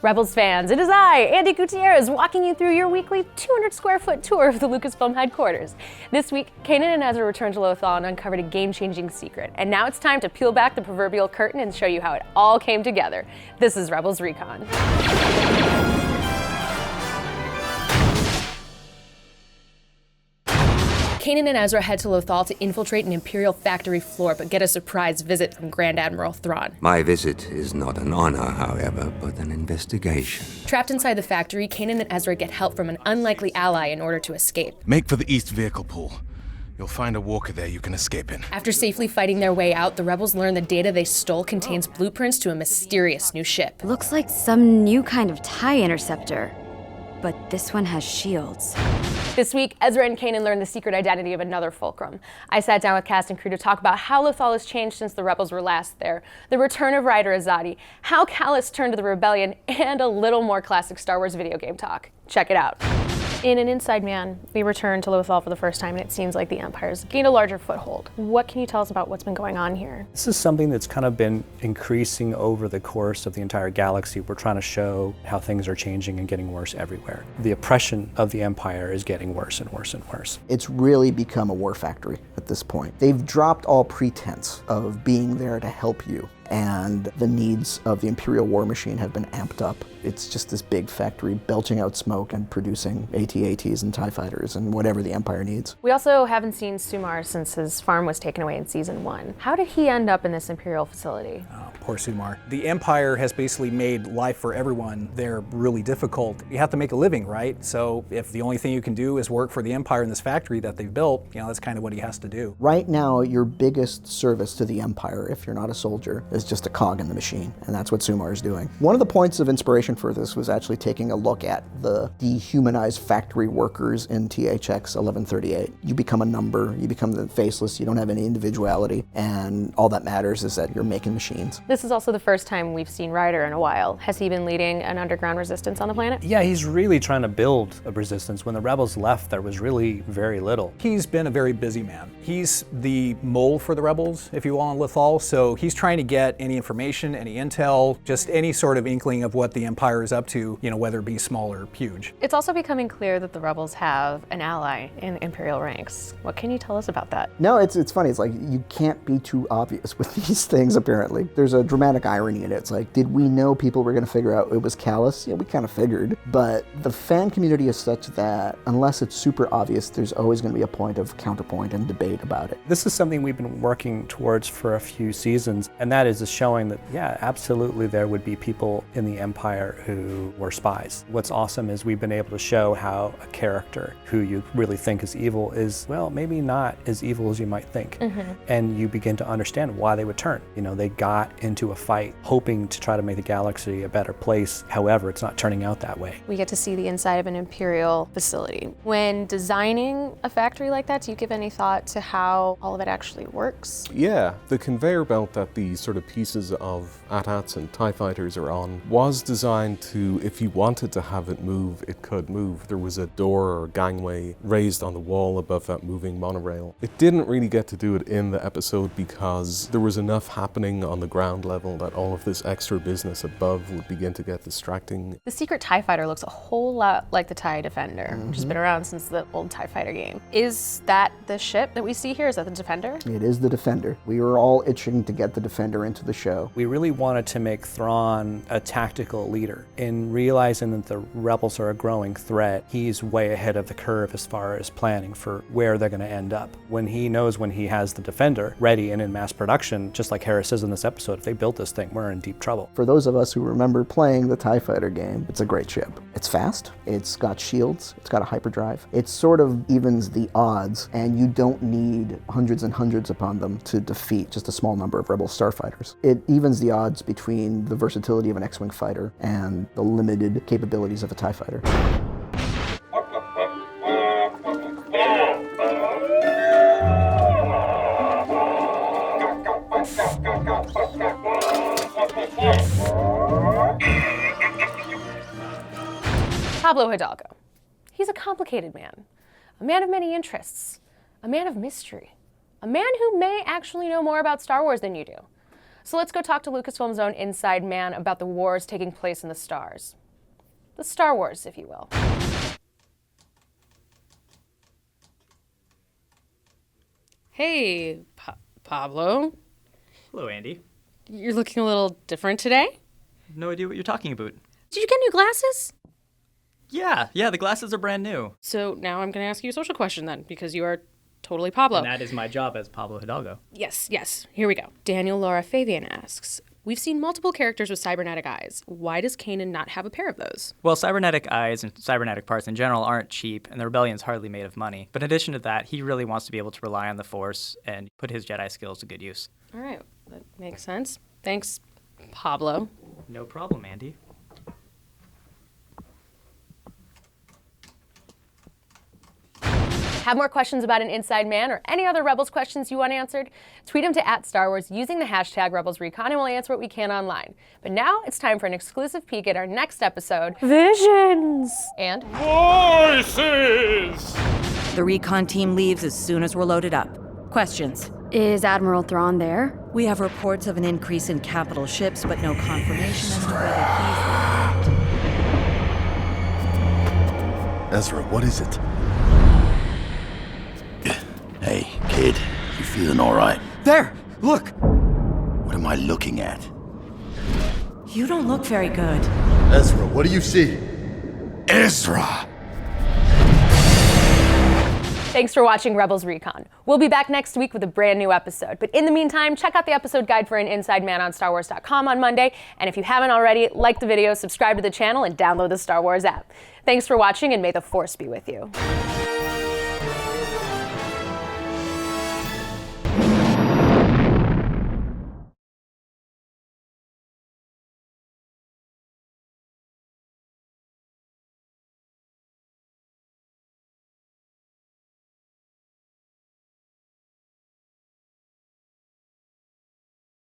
Rebels fans, it is I, Andi Gutierrez, walking you through your weekly 200 square foot tour of the Lucasfilm headquarters. This week, Kanan and Ezra returned to Lothal and uncovered a game-changing secret. And now it's time to peel back the proverbial curtain and show you how it all came together. This is Rebels Recon. Kanan and Ezra head to Lothal to infiltrate an Imperial factory floor, but get a surprise visit from Grand Admiral Thrawn. My visit is not an honor, however, but an investigation. Trapped inside the factory, Kanan and Ezra get help from an unlikely ally in order to escape. Make for the east vehicle pool. You'll find a walker there you can escape in. After safely fighting their way out, the rebels learn the data they stole contains blueprints to a mysterious new ship. Looks like some new kind of TIE interceptor, but this one has shields. This week, Ezra and Kanan learn the secret identity of another fulcrum. I sat down with cast and crew to talk about how Lothal has changed since the rebels were last there, the return of Ryder Azadi, how Kallus turned to the rebellion, and a little more classic Star Wars video game talk. Check it out. In An Inside Man, we return to Lothal for the first time, and it seems like the Empire's gained a larger foothold. What can you tell us about what's been going on here? This is something that's kind of been increasing over the course of the entire galaxy. We're trying to show how things are changing and getting worse everywhere. The oppression of the Empire is getting worse and worse and worse. It's really become a war factory at this point. They've dropped all pretense of being there to help you, and the needs of the Imperial war machine have been amped up. It's just this big factory belching out smoke and producing AT-ATs and TIE fighters and whatever the Empire needs. We also haven't seen Sumar since his farm was taken away in Season 1. How did he end up in this Imperial facility? Oh, poor Sumar. The Empire has basically made life for everyone there really difficult. You have to make a living, right? So if the only thing you can do is work for the Empire in this factory that they've built, that's kind of what he has to do. Right now, your biggest service to the Empire, if you're not a soldier, is just a cog in the machine, and that's what Sumar is doing. One of the points of inspiration for this was actually taking a look at the dehumanized factory workers in THX 1138. You become a number, you become the faceless, you don't have any individuality, and all that matters is that you're making machines. This is also the first time we've seen Ryder in a while. Has he been leading an underground resistance on the planet? Yeah, he's really trying to build a resistance. When the rebels left, there was really very little. He's been a very busy man. He's the mole for the rebels, if you will, on Lothal, so he's trying to get any information, any intel, just any sort of inkling of what the Empire is up to, whether it be small or huge. It's also becoming clear that the rebels have an ally in Imperial ranks. What can you tell us about that? No, it's funny. It's like you can't be too obvious with these things, apparently. There's a dramatic irony in it. It's like, did we know people were going to figure out it was Kallus? Yeah, we kind of figured. But the fan community is such that unless it's super obvious, there's always going to be a point of counterpoint and debate about it. This is something we've been working towards for a few seasons, and that is showing that, yeah, absolutely there would be people in the Empire who were spies. What's awesome is we've been able to show how a character who you really think is evil is, well, maybe not as evil as you might think. And you begin to understand why they would turn. They got into a fight hoping to try to make the galaxy a better place. However, it's not turning out that way. We get to see the inside of an Imperial facility. When designing a factory like that, do you give any thought to how all of it actually works? Yeah, the conveyor belt that the sort of pieces of AT-ATs and TIE fighters are on was designed to, if you wanted to have it move, it could move. There was a door or gangway raised on the wall above that moving monorail. It didn't really get to do it in the episode because there was enough happening on the ground level that all of this extra business above would begin to get distracting. The secret TIE fighter looks a whole lot like the TIE Defender, which has been around since the old TIE fighter game. Is that the ship that we see here? Is that the Defender? It is the Defender. We were all itching to get the Defender into the show. We really wanted to make Thrawn a tactical leader. In realizing that the rebels are a growing threat, he's way ahead of the curve as far as planning for where they're going to end up. When he knows when he has the Defender ready and in mass production, just like Harris says in this episode, if they built this thing, we're in deep trouble. For those of us who remember playing the TIE Fighter game, it's a great ship. It's fast, it's got shields, it's got a hyperdrive. It sort of evens the odds, and you don't need hundreds and hundreds upon them to defeat just a small number of Rebel starfighters. It evens the odds between the versatility of an X-Wing fighter and the limited capabilities of a TIE fighter. Pablo Hidalgo. He's a complicated man, a man of many interests, a man of mystery, a man who may actually know more about Star Wars than you do. So let's go talk to Lucasfilm's own inside man about the wars taking place in the stars. The Star Wars, if you will. Hey, Pablo. Hello, Andy. You're looking a little different today. No idea what you're talking about. Did you get new glasses? Yeah, the glasses are brand new. So now I'm going to ask you a social question then, because you are totally Pablo. And that is my job as Pablo Hidalgo. Yes. Here we go. Daniel Laura Fabian asks, we've seen multiple characters with cybernetic eyes. Why does Kanan not have a pair of those? Well, cybernetic eyes and cybernetic parts in general aren't cheap, and the Rebellion's hardly made of money. But in addition to that, he really wants to be able to rely on the Force and put his Jedi skills to good use. All right, that makes sense. Thanks, Pablo. No problem, Andy. Have more questions about an inside man or any other Rebels questions you want answered? Tweet them to @StarWars using the hashtag Rebels Recon and we'll answer what we can online. But now it's time for an exclusive peek at our next episode, Visions! And Voices! The recon team leaves as soon as we're loaded up. Questions? Is Admiral Thrawn there? We have reports of an increase in capital ships, but no confirmation as to whether he's... Ezra, what is it? Hey, kid, you feeling all right? There! Look! What am I looking at? You don't look very good. Ezra, what do you see? Ezra! thanks for watching Rebels Recon. We'll be back next week with a brand new episode. But in the meantime, check out the episode guide for an inside man on StarWars.com on Monday. And if you haven't already, like the video, subscribe to the channel, and download the Star Wars app. Thanks for watching, and may the Force be with you.